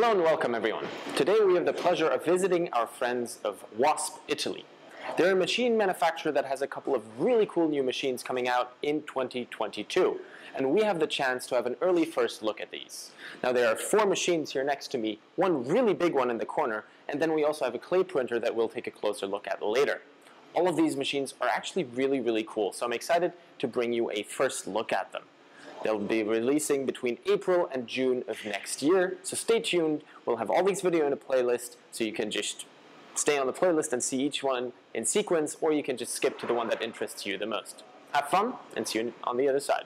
Hello and welcome everyone. Today we have the pleasure of visiting our friends of WASP Italy. They're a machine manufacturer that has a couple of really cool new machines coming out in 2022. And we have the chance to have an early first look at these. Now there are 4 machines here next to me, one really big one in the corner, and then we also have a clay printer that we'll take a closer look at later. All of these machines are actually really cool, so I'm excited to bring you a first look at them. They'll be releasing between April and June of next year, so stay tuned. We'll have all these videos in a playlist, so you can just stay on the playlist and see each one in sequence, or you can just skip to the one that interests you the most. Have fun, and see you on the other side.